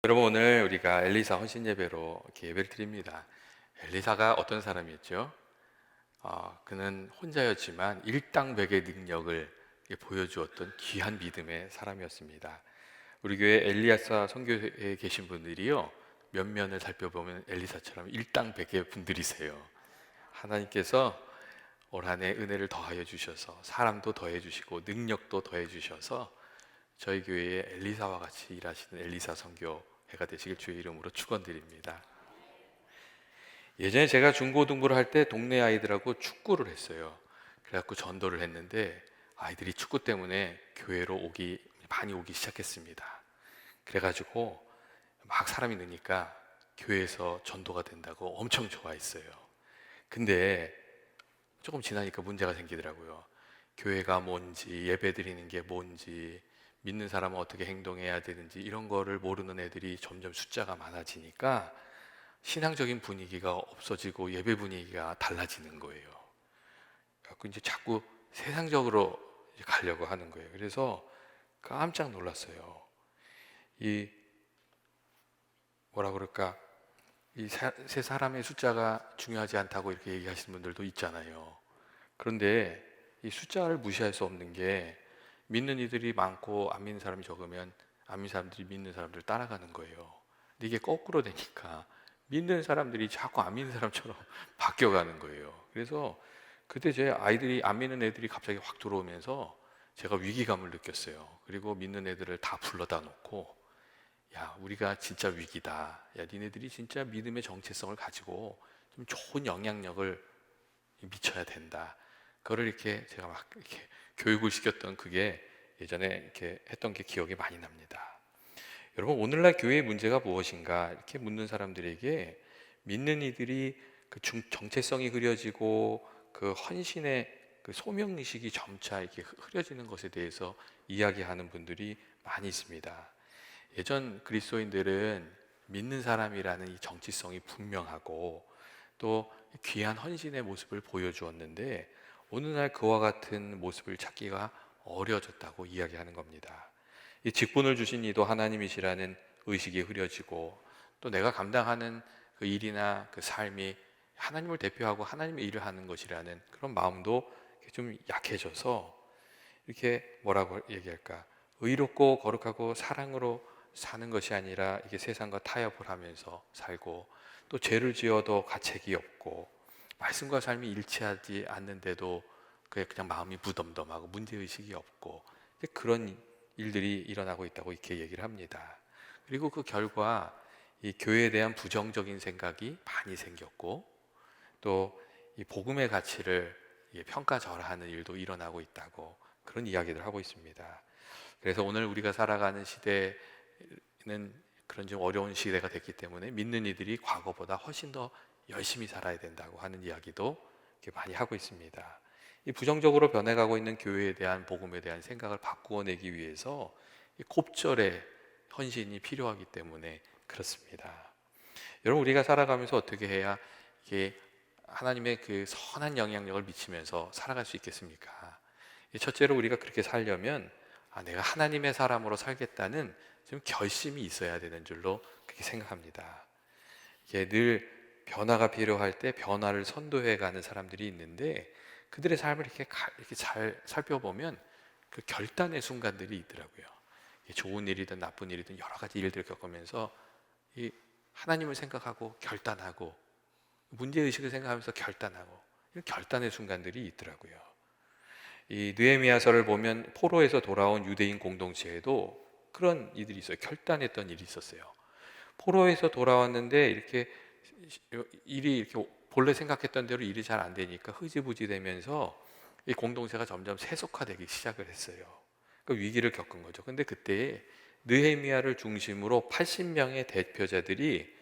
여러분, 오늘 우리가 엘리사 헌신 예배로 이렇게 예배를 드립니다. 엘리사가 어떤 사람이었죠? 그는 혼자였지만 일당백의 능력을 보여주었던 귀한 믿음의 사람이었습니다. 우리 교회 엘리야사 선교회에 계신 분들이요, 면면을 살펴보면 엘리사처럼 일당백의 분들이세요. 하나님께서 올 한해 은혜를 더하여 주셔서 사람도 더해 주시고 능력도 더해 주셔서 저희 교회에 엘리사와 같이 일하시는 엘리사 선교회가 되시길 주의 이름으로 축원드립니다. 예전에 제가 중고등부를 할 때 동네 아이들하고 축구를 했어요. 그래갖고 전도를 했는데 아이들이 축구 때문에 교회로 많이 오기 시작했습니다. 그래가지고 막 사람이 느니까 교회에서 전도가 된다고 엄청 좋아했어요. 근데 조금 지나니까 문제가 생기더라고요. 교회가 뭔지, 예배 드리는 게 뭔지, 믿는 사람은 어떻게 행동해야 되는지 이런 거를 모르는 애들이 점점 숫자가 많아지니까 신앙적인 분위기가 없어지고 예배 분위기가 달라지는 거예요. 그래서 이제 자꾸 세상적으로 가려고 하는 거예요. 그래서 깜짝 놀랐어요. 이 뭐라 그럴까? 세 사람의 숫자가 중요하지 않다고 이렇게 얘기하시는 분들도 있잖아요. 그런데 이 숫자를 무시할 수 없는 게 믿는 이들이 많고 안 믿는 사람이 적으면 안 믿는 사람들이 믿는 사람들을 따라가는 거예요. 근데 이게 거꾸로 되니까 믿는 사람들이 자꾸 안 믿는 사람처럼 바뀌어가는 거예요. 그래서 그때 제 아이들이 안 믿는 애들이 갑자기 확 들어오면서 제가 위기감을 느꼈어요. 그리고 믿는 애들을 다 불러다 놓고 야, 우리가 진짜 위기다. 야, 니네들이 진짜 믿음의 정체성을 가지고 좀 좋은 영향력을 미쳐야 된다. 그거를 이렇게 제가 막 이렇게 교육을 시켰던 그게 예전에 이렇게 했던 게 기억이 많이 납니다. 여러분, 오늘날 교회의 문제가 무엇인가 이렇게 묻는 사람들에게 믿는 이들이 정체성이 흐려지고 그 헌신의 그 소명 의식이 점차 이렇게 흐려지는 것에 대해서 이야기하는 분들이 많이 있습니다. 예전 그리스도인들은 믿는 사람이라는 이 정체성이 분명하고 또 귀한 헌신의 모습을 보여주었는데 오늘날 그와 같은 모습을 찾기가 어려워졌다고 이야기하는 겁니다. 이 직분을 주신 이도 하나님이시라는 의식이 흐려지고 또 내가 감당하는 그 일이나 그 삶이 하나님을 대표하고 하나님의 일을 하는 것이라는 그런 마음도 좀 약해져서 이렇게 뭐라고 얘기할까? 의롭고 거룩하고 사랑으로 사는 것이 아니라 이게 세상과 타협을 하면서 살고 또 죄를 지어도 가책이 없고 말씀과 삶이 일치하지 않는데도 그냥 마음이 무덤덤하고 문제의식이 없고 그런 일들이 일어나고 있다고 이렇게 얘기를 합니다. 그리고 그 결과 이 교회에 대한 부정적인 생각이 많이 생겼고 또 이 복음의 가치를 평가절하하는 일도 일어나고 있다고 그런 이야기를 하고 있습니다. 그래서 오늘 우리가 살아가는 시대는 그런 좀 어려운 시대가 됐기 때문에 믿는 이들이 과거보다 훨씬 더 열심히 살아야 된다고 하는 이야기도 많이 하고 있습니다. 이 부정적으로 변해가고 있는 교회에 대한 복음에 대한 생각을 바꾸어내기 위해서 이 곱절의 헌신이 필요하기 때문에 그렇습니다. 여러분, 우리가 살아가면서 어떻게 해야 이게 하나님의 그 선한 영향력을 미치면서 살아갈 수 있겠습니까? 첫째로 우리가 그렇게 살려면 내가 하나님의 사람으로 살겠다는 좀 결심이 있어야 되는 줄로 그렇게 생각합니다. 이게 늘 변화가 필요할 때 변화를 선도해가는 사람들이 있는데 그들의 삶을 이렇게 잘 살펴보면 그 결단의 순간들이 있더라고요. 좋은 일이든 나쁜 일이든 여러 가지 일들을 겪으면서 이 하나님을 생각하고 결단하고 문제의식을 생각하면서 결단하고 이런 결단의 순간들이 있더라고요. 이 느헤미야서를 보면 포로에서 돌아온 유대인 공동체에도 그런 이들이 있어요. 결단했던 일이 있었어요. 포로에서 돌아왔는데 이렇게 일이 이렇게 본래 생각했던 대로 일이 잘 안 되니까 흐지부지 되면서 이 공동체가 점점 세속화되기 시작을 했어요. 그 위기를 겪은 거죠. 근데 그때 느헤미야를 중심으로 80명의 대표자들이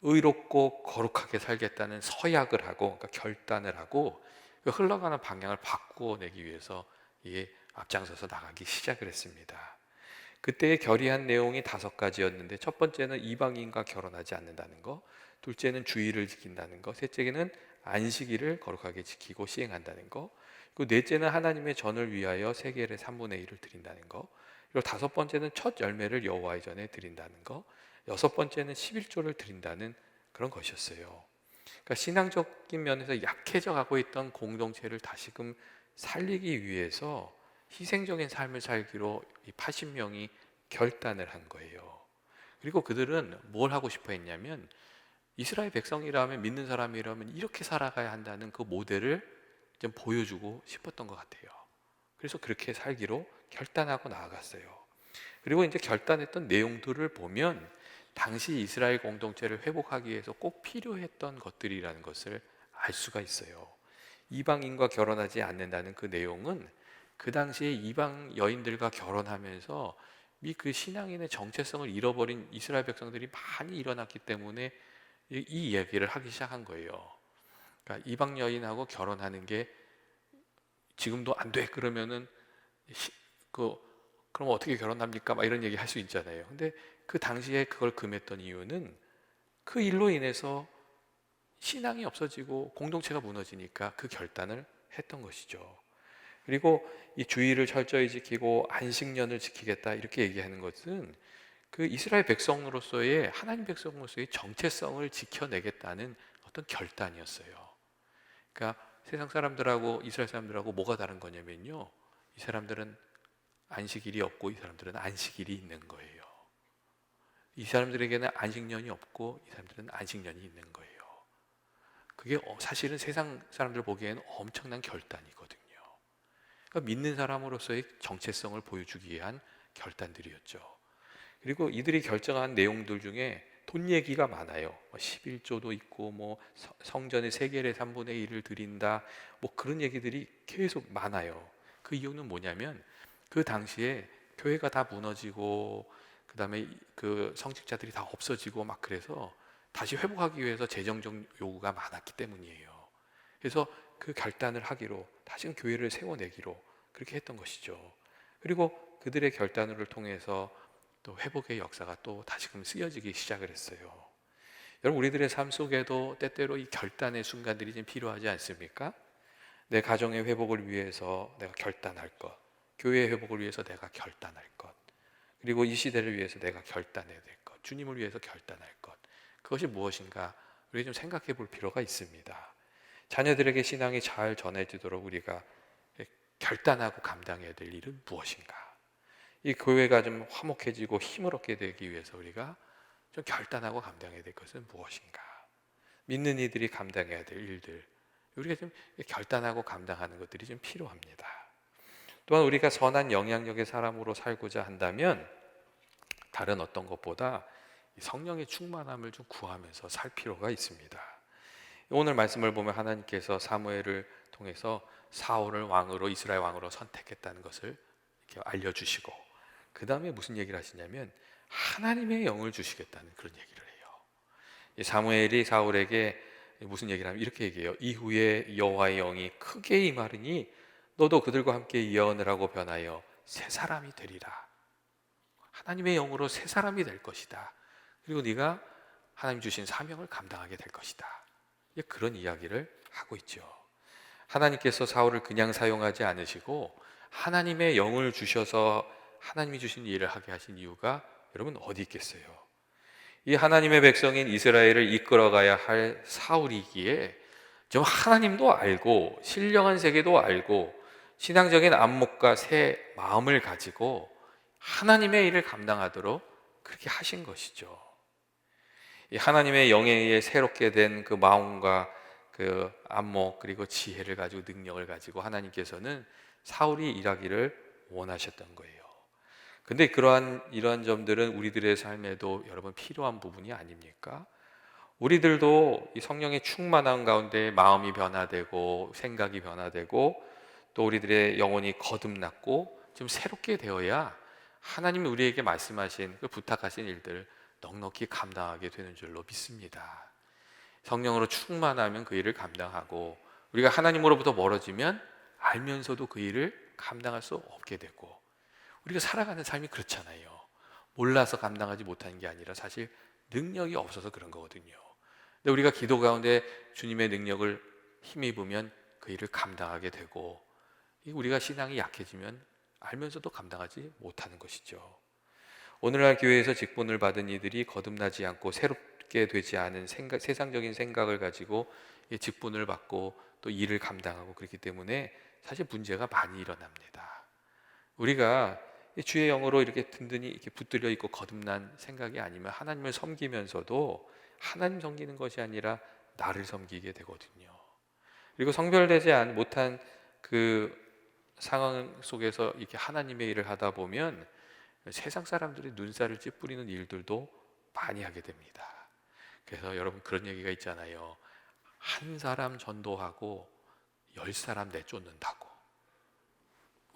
의롭고 거룩하게 살겠다는 서약을 하고 그러니까 결단을 하고 그 흘러가는 방향을 바꾸어내기 위해서 이게 앞장서서 나가기 시작을 했습니다. 그때의 결의한 내용이 5가지였는데 첫 번째는 이방인과 결혼하지 않는다는 거, 둘째는 주의를 지킨다는 거, 셋째는 안식일을 거룩하게 지키고 시행한다는 거, 그리고 넷째는 하나님의 전을 위하여 세겔의 3분의 1을 드린다는 거, 그리고 5번째는 첫 열매를 여호와의 전에 드린다는 거, 여섯 번째는 11조를 드린다는 그런 것이었어요. 그러니까 신앙적인 면에서 약해져 가고 있던 공동체를 다시금 살리기 위해서 희생적인 삶을 살기로 이 80명이 결단을 한 거예요. 그리고 그들은 뭘 하고 싶어 했냐면 이스라엘 백성이라면, 믿는 사람이라면 이렇게 살아가야 한다는 그 모델을 좀 보여주고 싶었던 것 같아요. 그래서 그렇게 살기로 결단하고 나아갔어요. 그리고 이제 결단했던 내용들을 보면 당시 이스라엘 공동체를 회복하기 위해서 꼭 필요했던 것들이라는 것을 알 수가 있어요. 이방인과 결혼하지 않는다는 그 내용은 그 당시에 이방 여인들과 결혼하면서 그 신앙인의 정체성을 잃어버린 이스라엘 백성들이 많이 일어났기 때문에 이 이야기를 하기 시작한 거예요. 그러니까 이방 여인하고 결혼하는 게 지금도 안 돼. 그러면은 그 그럼 어떻게 결혼합니까? 막 이런 얘기 할 수 있잖아요. 근데 그 당시에 그걸 금했던 이유는 그 일로 인해서 신앙이 없어지고 공동체가 무너지니까 그 결단을 했던 것이죠. 그리고 이 주의를 철저히 지키고 안식년을 지키겠다 이렇게 얘기하는 것은 그 이스라엘 백성으로서의, 하나님 백성으로서의 정체성을 지켜내겠다는 어떤 결단이었어요. 그러니까 세상 사람들하고 이스라엘 사람들하고 뭐가 다른 거냐면요, 이 사람들은 안식일이 없고 이 사람들은 안식일이 있는 거예요. 이 사람들에게는 안식년이 없고 이 사람들은 안식년이 있는 거예요. 그게 사실은 세상 사람들 보기에는 엄청난 결단이거든요. 그러니까 믿는 사람으로서의 정체성을 보여주기 위한 결단들이었죠. 그리고 이들이 결정한 내용들 중에 돈 얘기가 많아요. 11조도 있고 뭐 성전의 세겔의 3분의 1을 드린다, 뭐 그런 얘기들이 계속 많아요. 그 이유는 뭐냐면 그 당시에 교회가 다 무너지고 그다음에 그 성직자들이 다 없어지고 막 그래서 다시 회복하기 위해서 재정적 요구가 많았기 때문이에요. 그래서 그 결단을 하기로, 다시금 교회를 세워내기로 그렇게 했던 것이죠. 그리고 그들의 결단을 통해서 또 회복의 역사가 또 다시금 쓰여지기 시작을 했어요. 여러분, 우리들의 삶 속에도 때때로 이 결단의 순간들이 좀 필요하지 않습니까? 내 가정의 회복을 위해서 내가 결단할 것, 교회의 회복을 위해서 내가 결단할 것, 그리고 이 시대를 위해서 내가 결단해야 될 것, 주님을 위해서 결단할 것, 그것이 무엇인가 우리 좀 생각해 볼 필요가 있습니다. 자녀들에게 신앙이 잘 전해지도록 우리가 결단하고 감당해야 될 일은 무엇인가? 이 교회가 좀 화목해지고 힘을 얻게 되기 위해서 우리가 좀 결단하고 감당해야 될 것은 무엇인가? 믿는 이들이 감당해야 될 일들, 우리가 좀 결단하고 감당하는 것들이 좀 필요합니다. 또한 우리가 선한 영향력의 사람으로 살고자 한다면 다른 어떤 것보다 성령의 충만함을 좀 구하면서 살 필요가 있습니다. 오늘 말씀을 보면 하나님께서 사무엘을 통해서 사울을 왕으로, 이스라엘 왕으로 선택했다는 것을 이렇게 알려주시고, 그 다음에 무슨 얘기를 하시냐면 하나님의 영을 주시겠다는 그런 얘기를 해요. 사무엘이 사울에게 무슨 얘기를 하면 이렇게 얘기해요. 이후에 여호와의 영이 크게 임하리니 너도 그들과 함께 예언을 하고 변하여 새 사람이 되리라. 하나님의 영으로 새 사람이 될 것이다. 그리고 네가 하나님 주신 사명을 감당하게 될 것이다. 그런 이야기를 하고 있죠. 하나님께서 사울을 그냥 사용하지 않으시고 하나님의 영을 주셔서 하나님이 주신 일을 하게 하신 이유가 여러분 어디 있겠어요? 이 하나님의 백성인 이스라엘을 이끌어가야 할 사울이기에 좀 하나님도 알고 신령한 세계도 알고 신앙적인 안목과 새 마음을 가지고 하나님의 일을 감당하도록 그렇게 하신 것이죠. 이 하나님의 영에 의해 새롭게 된 그 마음과 그 안목, 그리고 지혜를 가지고 능력을 가지고 하나님께서는 사울이 일하기를 원하셨던 거예요. 근데 이러한 점들은 우리들의 삶에도 여러분 필요한 부분이 아닙니까? 우리들도 이 성령의 충만함 가운데 마음이 변화되고 생각이 변화되고 또 우리들의 영혼이 거듭났고 좀 새롭게 되어야 하나님이 우리에게 말씀하신 그 부탁하신 일들 넉넉히 감당하게 되는 줄로 믿습니다. 성령으로 충만하면 그 일을 감당하고 우리가 하나님으로부터 멀어지면 알면서도 그 일을 감당할 수 없게 되고, 우리가 살아가는 삶이 그렇잖아요. 몰라서 감당하지 못하는 게 아니라 사실 능력이 없어서 그런 거거든요. 근데 우리가 기도 가운데 주님의 능력을 힘입으면 그 일을 감당하게 되고, 우리가 신앙이 약해지면 알면서도 감당하지 못하는 것이죠. 오늘날 교회에서 직분을 받은 이들이 거듭나지 않고 새롭게 되지 않은 세상적인 생각을 가지고 이 직분을 받고 또 일을 감당하고 그렇기 때문에 사실 문제가 많이 일어납니다. 우리가 이 주의 영으로 이렇게 든든히 이렇게 붙들려 있고 거듭난 생각이 아니면 하나님을 섬기면서도 하나님 섬기는 것이 아니라 나를 섬기게 되거든요. 그리고 성별되지 못한 그 상황 속에서 이렇게 하나님의 일을 하다 보면 세상 사람들이 눈살을 찌푸리는 일들도 많이 하게 됩니다. 그래서 여러분 그런 얘기가 있잖아요. 한 사람 전도하고 10사람 내쫓는다고.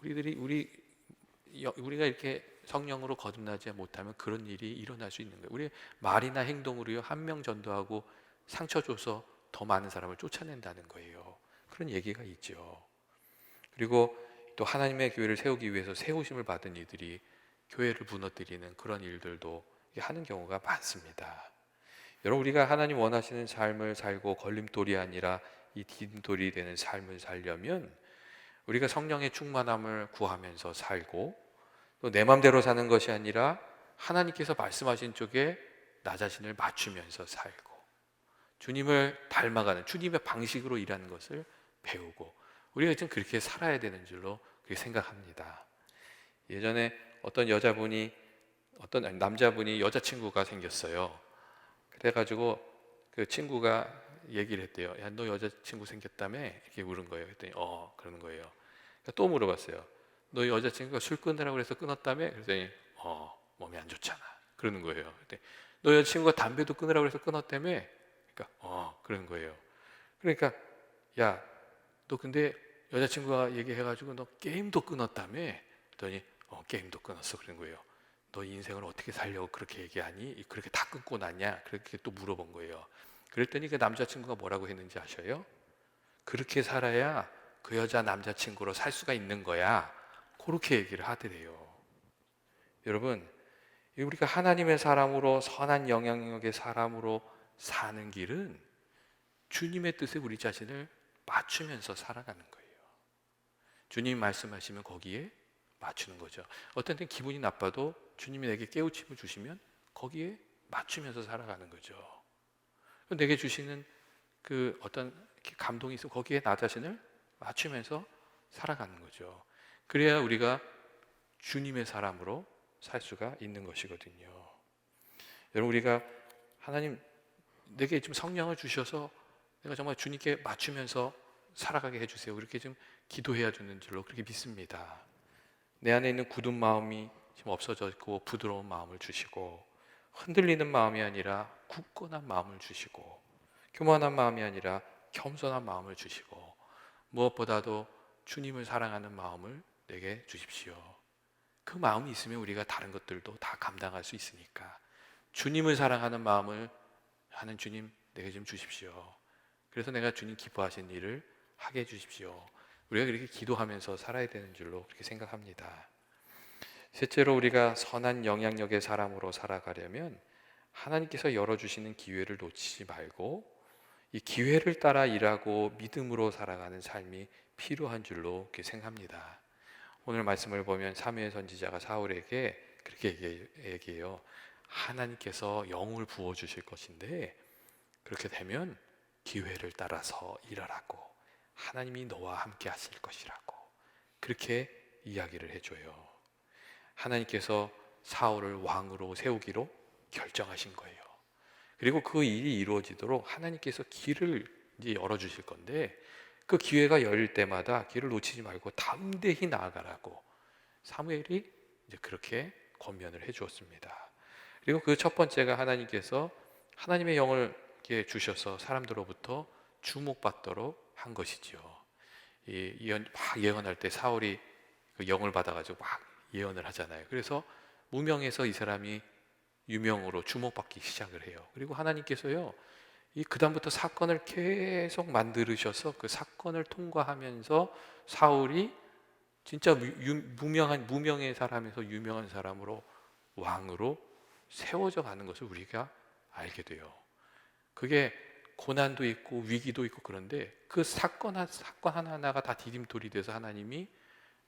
우리가 이렇게 성령으로 거듭나지 못하면 그런 일이 일어날 수 있는 거예요. 우리 말이나 행동으로요, 한 명 전도하고 상처 줘서 더 많은 사람을 쫓아낸다는 거예요. 그런 얘기가 있죠. 그리고 또 하나님의 교회를 세우기 위해서 세우심을 받은 이들이 교회를 무너뜨리는 그런 일들도 하는 경우가 많습니다. 여러분, 우리가 하나님 원하시는 삶을 살고 걸림돌이 아니라 이 디딤돌이 되는 삶을 살려면 우리가 성령의 충만함을 구하면서 살고 또 내 맘대로 사는 것이 아니라 하나님께서 말씀하신 쪽에 나 자신을 맞추면서 살고 주님을 닮아가는 주님의 방식으로 일하는 것을 배우고 우리가 좀 그렇게 살아야 되는 줄로 그렇게 생각합니다. 예전에 어떤 남자분이 여자친구가 생겼어요. 그래가지고 그 친구가 얘기를 했대요. 야, 너 여자친구 생겼다며? 이렇게 물은 거예요. 그랬더니 그러는 거예요. 그러니까 또 물어봤어요. 너 여자친구가 술 끊으라고 그래서 끊었다며? 그랬더니 몸이 안 좋잖아. 그러는 거예요. 그랬더니 너 여자친구가 담배도 끊으라고 해서 끊었다며? 그러니까 그러는 거예요. 그러니까 야, 너 근데 여자친구가 얘기해가지고 너 게임도 끊었다며? 그랬더니 게임도 끊었어. 그런 거예요. 너 인생을 어떻게 살려고 그렇게 얘기하니? 그렇게 다 끊고 났냐? 그렇게 또 물어본 거예요. 그랬더니 그 남자친구가 뭐라고 했는지 아셔요? 그렇게 살아야 그 여자 남자친구로 살 수가 있는 거야. 그렇게 얘기를 하더래요. 여러분, 우리가 하나님의 사람으로 선한 영향력의 사람으로 사는 길은 주님의 뜻에 우리 자신을 맞추면서 살아가는 거예요. 주님 말씀하시면 거기에 맞추는 거죠. 어떤 때는 기분이 나빠도 주님이 내게 깨우침을 주시면 거기에 맞추면서 살아가는 거죠. 내게 주시는 그 어떤 감동이 있으면 거기에 나 자신을 맞추면서 살아가는 거죠. 그래야 우리가 주님의 사람으로 살 수가 있는 것이거든요. 여러분, 우리가 하나님 내게 좀 성령을 주셔서 내가 정말 주님께 맞추면서 살아가게 해주세요. 그렇게 좀 기도해야 되는 줄로 그렇게 믿습니다. 내 안에 있는 굳은 마음이 지금 없어졌고 부드러운 마음을 주시고 흔들리는 마음이 아니라 굳건한 마음을 주시고 교만한 마음이 아니라 겸손한 마음을 주시고 무엇보다도 주님을 사랑하는 마음을 내게 주십시오. 그 마음이 있으면 우리가 다른 것들도 다 감당할 수 있으니까 주님을 사랑하는 마음을 하는 주님 내게 좀 주십시오. 그래서 내가 주님 기뻐하신 일을 하게 해주십시오. 우리가 그렇게 기도하면서 살아야 되는 줄로 그렇게 생각합니다. 셋째로 우리가 선한 영향력의 사람으로 살아가려면 하나님께서 열어주시는 기회를 놓치지 말고 이 기회를 따라 일하고 믿음으로 살아가는 삶이 필요한 줄로 그렇게 생각합니다. 오늘 말씀을 보면 사무엘 선지자가 사울에게 그렇게 얘기해요. 하나님께서 영을 부어주실 것인데 그렇게 되면 기회를 따라서 일하라고 하나님이 너와 함께 하실 것이라고 그렇게 이야기를 해줘요. 하나님께서 사울을 왕으로 세우기로 결정하신 거예요. 그리고 그 일이 이루어지도록 하나님께서 길을 이제 열어주실 건데 그 기회가 열릴 때마다 길을 놓치지 말고 담대히 나아가라고 사무엘이 이제 그렇게 권면을 해주었습니다. 그리고 그 첫 번째가 하나님께서 하나님의 영을 주셔서 사람들로부터 주목받도록 한 것이죠. 막 예언할 때 사울이 그 영을 받아가지고 막 예언을 하잖아요. 그래서 무명에서 이 사람이 유명으로 주목받기 시작을 해요. 그리고 하나님께서요, 그 다음부터 사건을 계속 만들으셔서 그 사건을 통과하면서 사울이 진짜 무명의 사람에서 유명한 사람으로 왕으로 세워져 가는 것을 우리가 알게 돼요. 그게 고난도 있고 위기도 있고 그런데 그 사건 하나하나가 다 디딤돌이 돼서 하나님이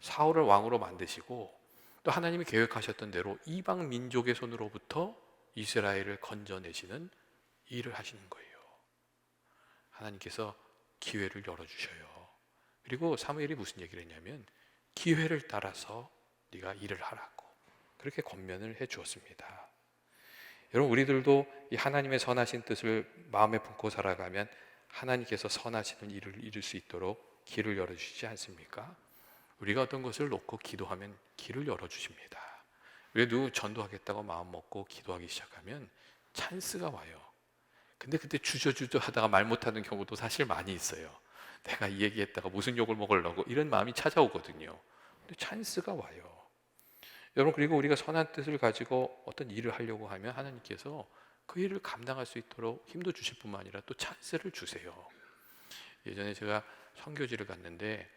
사울을 왕으로 만드시고 또 하나님이 계획하셨던 대로 이방 민족의 손으로부터 이스라엘을 건져내시는 일을 하시는 거예요. 하나님께서 기회를 열어주셔요. 그리고 사무엘이 무슨 얘기를 했냐면 기회를 따라서 네가 일을 하라고 그렇게 권면을 해 주었습니다. 여러분, 우리들도 이 하나님의 선하신 뜻을 마음에 품고 살아가면 하나님께서 선하시는 일을 이룰 수 있도록 길을 열어주시지 않습니까? 우리가 어떤 것을 놓고 기도하면 길을 열어주십니다. 우리가 전도하겠다고 마음 먹고 기도하기 시작하면 찬스가 와요. 근데 그때 주저주저 하다가 말 못하는 경우도 사실 많이 있어요. 내가 이 얘기했다가 무슨 욕을 먹으려고 이런 마음이 찾아오거든요. 근데 찬스가 와요. 여러분, 그리고 우리가 선한 뜻을 가지고 어떤 일을 하려고 하면 하나님께서 그 일을 감당할 수 있도록 힘도 주실 뿐만 아니라 또 찬스를 주세요. 예전에 제가 선교지를 갔는데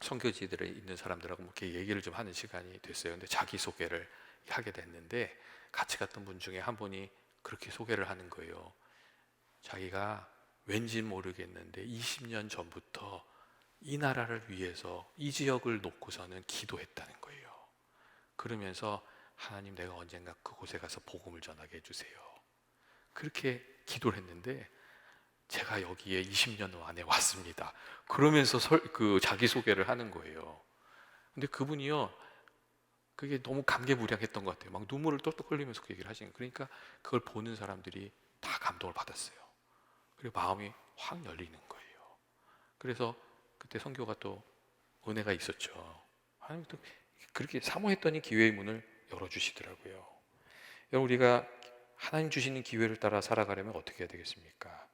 선교지들에 있는 사람들하고 이렇게 얘기를 좀 하는 시간이 됐어요. 근데 자기소개를 하게 됐는데 같이 갔던 분 중에 한 분이 그렇게 소개를 하는 거예요. 자기가 왠지 모르겠는데 20년 전부터 이 나라를 위해서 이 지역을 놓고서는 기도했다는 거예요. 그러면서 하나님, 내가 언젠가 그곳에 가서 복음을 전하게 해주세요. 그렇게 기도를 했는데 제가 여기에 20년 안에 왔습니다. 그러면서 자기소개를 하는 거예요. 근데 그분이요, 그게 너무 감개무량했던 것 같아요. 막 눈물을 똘똘 흘리면서 그 얘기를 하시는 거예요. 그러니까 그걸 보는 사람들이 다 감동을 받았어요. 그리고 마음이 확 열리는 거예요. 그래서 그때 선교가 또 은혜가 있었죠. 하나님 또 그렇게 사모했더니 기회의 문을 열어주시더라고요. 여러분, 우리가 하나님 주시는 기회를 따라 살아가려면 어떻게 해야 되겠습니까?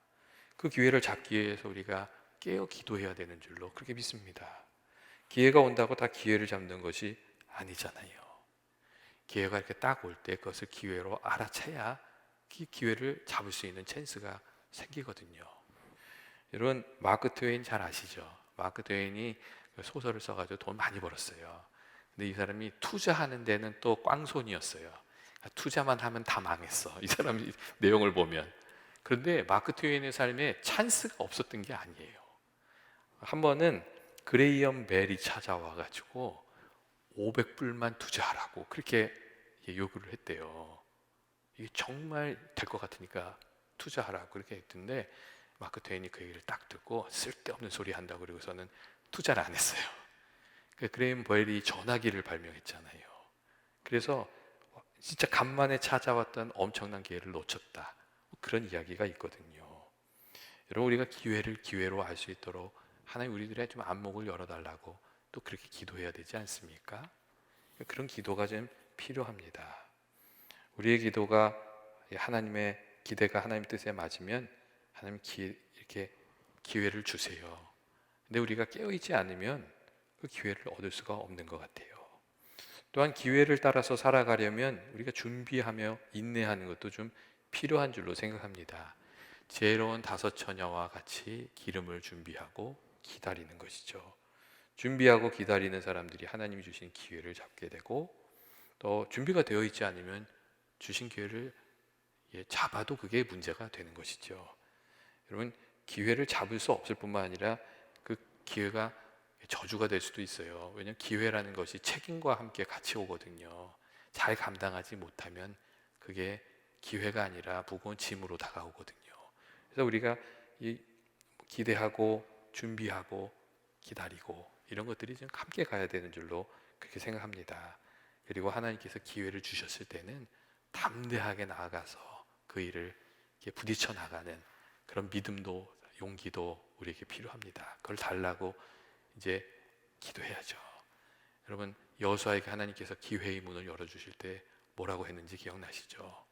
그 기회를 잡기 위해서 우리가 깨어 기도해야 되는 줄로 그렇게 믿습니다. 기회가 온다고 다 기회를 잡는 것이 아니잖아요. 기회가 이렇게 딱 올 때 그것을 기회로 알아채야 그 기회를 잡을 수 있는 찬스가 생기거든요. 여러분, 마크 트웨인 잘 아시죠? 마크 트웨인이 소설을 써가지고 돈 많이 벌었어요. 근데 이 사람이 투자하는 데는 또 꽝손이었어요. 투자만 하면 다 망했어. 이 사람이 내용을 보면. 그런데 마크 트웨인의 삶에 찬스가 없었던 게 아니에요. 한 번은 그레이엄 벨이 찾아와가지고 500불만 투자하라고 그렇게 요구를 했대요. 이게 정말 될 것 같으니까 투자하라고 그렇게 했던데 마크 트웨인이 그 얘기를 딱 듣고 쓸데없는 소리 한다고 그러고서는 투자를 안 했어요. 그레이엄 벨이 전화기를 발명했잖아요. 그래서 진짜 간만에 찾아왔던 엄청난 기회를 놓쳤다. 그런 이야기가 있거든요. 여러분, 우리가 기회를 기회로 알 수 있도록 하나님 우리들의 좀 안목을 열어달라고 또 그렇게 기도해야 되지 않습니까? 그런 기도가 좀 필요합니다. 우리의 기도가 하나님의 기대가 하나님 뜻에 맞으면 하나님 이렇게 기회를 주세요. 근데 우리가 깨어있지 않으면 그 기회를 얻을 수가 없는 것 같아요. 또한 기회를 따라서 살아가려면 우리가 준비하며 인내하는 것도 좀 필요한 줄로 생각합니다. 지혜로운 5 처녀와 같이 기름을 준비하고 기다리는 것이죠. 준비하고 기다리는 사람들이 하나님이 주신 기회를 잡게 되고, 또 준비가 되어 있지 않으면 주신 기회를 잡아도 그게 문제가 되는 것이죠. 여러분, 기회를 잡을 수 없을 뿐만 아니라 그 기회가 저주가 될 수도 있어요. 왜냐하면 기회라는 것이 책임과 함께 같이 오거든요. 잘 감당하지 못하면 그게 기회가 아니라 무거운 짐으로 다가오거든요. 그래서 우리가 기대하고 준비하고 기다리고 이런 것들이 좀 함께 가야 되는 줄로 그렇게 생각합니다. 그리고 하나님께서 기회를 주셨을 때는 담대하게 나아가서 그 일을 부딪혀 나가는 그런 믿음도 용기도 우리에게 필요합니다. 그걸 달라고 이제 기도해야죠. 여러분, 여호수아에게 하나님께서 기회의 문을 열어주실 때 뭐라고 했는지 기억나시죠?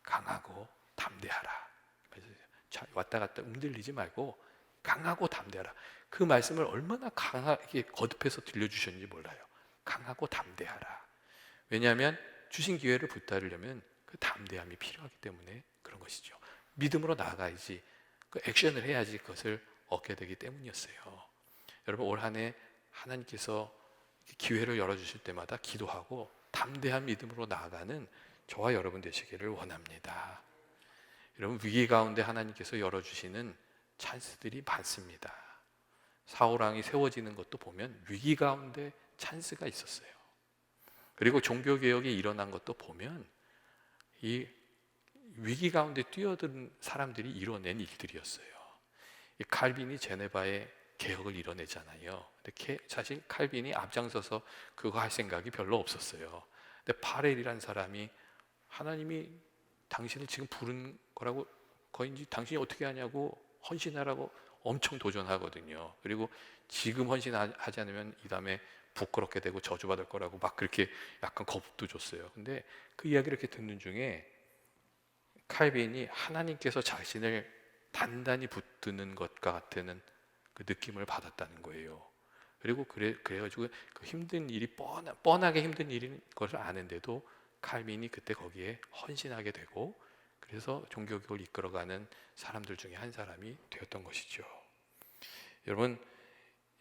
강하고 담대하라. 왔다 갔다 움들리지 말고 강하고 담대하라. 그 말씀을 얼마나 강하게 거듭해서 들려주셨는지 몰라요. 강하고 담대하라. 왜냐하면 주신 기회를 붙들려면 그 담대함이 필요하기 때문에 그런 것이죠. 믿음으로 나아가야지, 그 액션을 해야지 그것을 얻게 되기 때문이었어요. 여러분, 올 한 해 하나님께서 기회를 열어주실 때마다 기도하고 담대한 믿음으로 나아가는 저와 여러분 되시기를 원합니다. 여러분, 위기 가운데 하나님께서 열어주시는 찬스들이 많습니다. 사울왕이 세워지는 것도 보면 위기 가운데 찬스가 있었어요. 그리고 종교개혁이 일어난 것도 보면 이 위기 가운데 뛰어든 사람들이 이뤄낸 일들이었어요. 이 칼빈이 제네바의 개혁을 이뤄내잖아요. 근데 사실 칼빈이 앞장서서 그거 할 생각이 별로 없었어요. 근데 파렐이란 사람이 하나님이 당신을 지금 부른 거라고, 거의 이제 당신이 어떻게 하냐고 헌신하라고 엄청 도전하거든요. 그리고 지금 헌신하지 않으면 이 다음에 부끄럽게 되고 저주받을 거라고 막 그렇게 약간 겁도 줬어요. 근데 그 이야기를 이렇게 듣는 중에 칼빈이 하나님께서 자신을 단단히 붙드는 것과 같은 그 느낌을 받았다는 거예요. 그리고 그래가지고 그 힘든 일이 뻔하게 힘든 일인 것을 아는데도 칼빈이 그때 거기에 헌신하게 되고, 그래서 종교개혁을 이끌어가는 사람들 중에 한 사람이 되었던 것이죠. 여러분,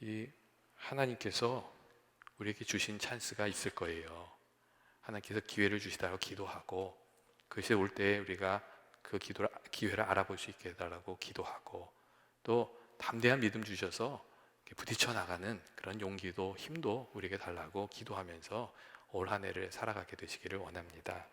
이 하나님께서 우리에게 주신 찬스가 있을 거예요. 하나님께서 기회를 주시다고 기도하고, 그것이 올 때 우리가 그 기회를 알아볼 수 있게 해달라고 기도하고, 또 담대한 믿음 주셔서 부딪혀 나가는 그런 용기도 힘도 우리에게 달라고 기도하면서 올 한 해를 살아가게 되시기를 원합니다.